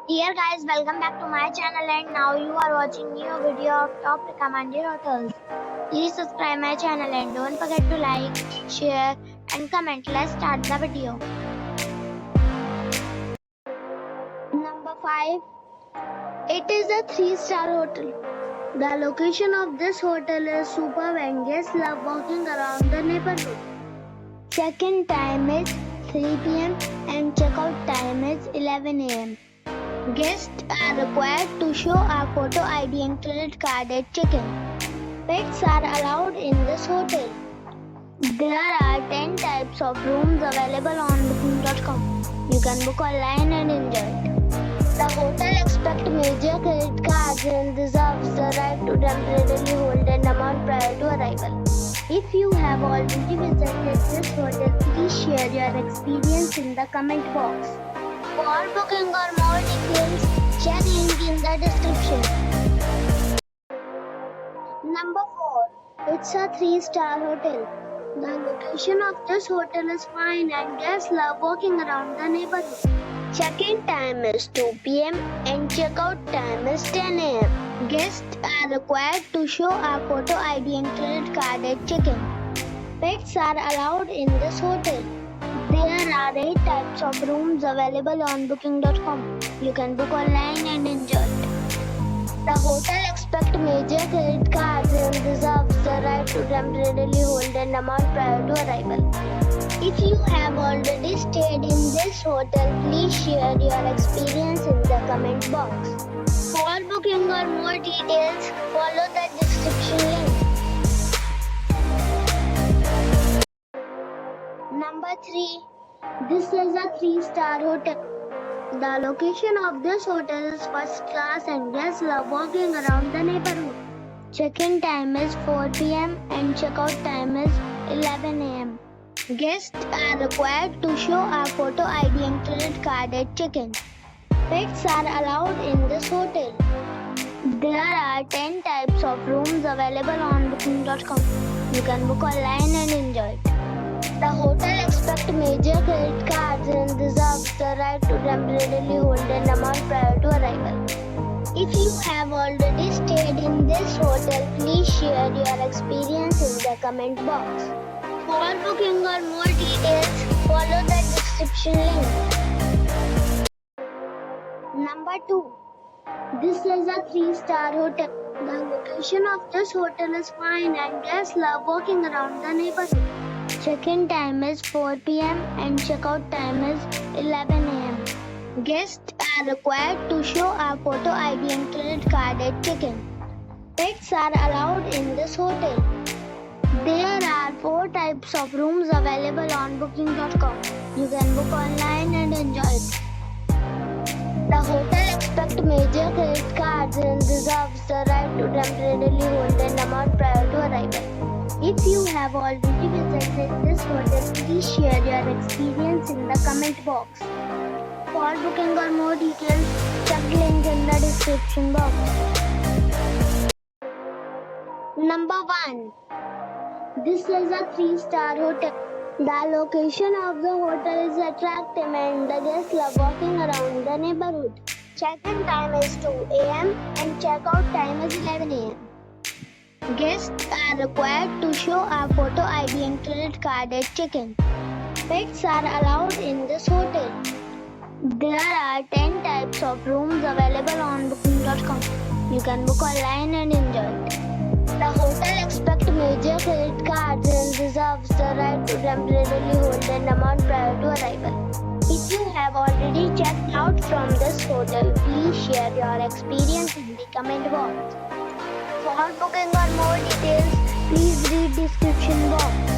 Dear guys, welcome back to my channel and now you are watching new video of top recommended hotels. Please subscribe my channel and don't forget to like, share and comment. Let's start the video. Number 5. It is a 3-star hotel. The location of this hotel is superb and guests love walking around the neighborhood. Check-in time is 3 p.m. and check-out time is 11 a.m. Guests are required to show a photo ID and credit card at check-in. Pets are allowed in this hotel. There are 10 types of rooms available on booking.com. You can book online and enjoy it. The hotel accepts major credit cards and reserves the right to temporarily hold an amount prior to arrival. If you have already visited this hotel, please share your experience in the comment box. For booking or more details, check link in the description. Number 4. It's a 3-star hotel. The location of this hotel is fine and guests love walking around the neighborhood. Check-in time is 2 p.m. and check-out time is 10 a.m. Guests are required to show a photo ID and credit card at check-in. Pets are allowed in this hotel. There are 8 types of rooms available on booking.com. You can book online and enjoy it. The hotel accepts major credit cards and reserves the right to temporarily hold an amount prior to arrival. If you have already stayed in this hotel, please share your experience in the comment box. For booking or more details, follow the description link. Number 3. This is a 3-star hotel. The location of this hotel is first class and guests love walking around the neighborhood. Check-in time is 4 p.m. and check-out time is 11 a.m. Guests are required to show a photo ID and credit card at check-in. Pets are allowed in this hotel. There are 10 types of rooms available on booking.com. You can book online and enjoy it. The hotel accepts major credit cards and reserves the right to temporarily hold an amount prior to arrival. If you have already stayed in this hotel, please share your experience in the comment box. For booking or more details, follow the description link. Number 2. This is a 3-star hotel. The location of this hotel is fine and guests love walking around the neighborhood. Check-in time is 4 p.m. and check-out time is 11 a.m. Guests are required to show a photo ID and credit card at check-in. Pets are allowed in this hotel. There are 4 types of rooms available on booking.com. You can book online and enjoy it. The hotel accepts major credit cards and reserves the right to temporarily hold an amount prior to arrival. If you have already visited this hotel, please share your experience in the comment box. For booking or more details, check link in the description box. Number 1. This is a 3-star hotel. The location of the hotel is attractive and the guests love walking around the neighborhood. Check-in time is 2 a.m. and check-out time is 11 a.m. Guests are required to show a photo ID and credit card at check-in. Pets are allowed in this hotel. There are 10 types of rooms available on booking.com. You can book online and enjoy it. The hotel accepts major credit cards and reserves the right to temporarily hold an amount prior to arrival. If you have already checked out from this hotel, please share your experience in the comment box. For booking or more details, please read description box.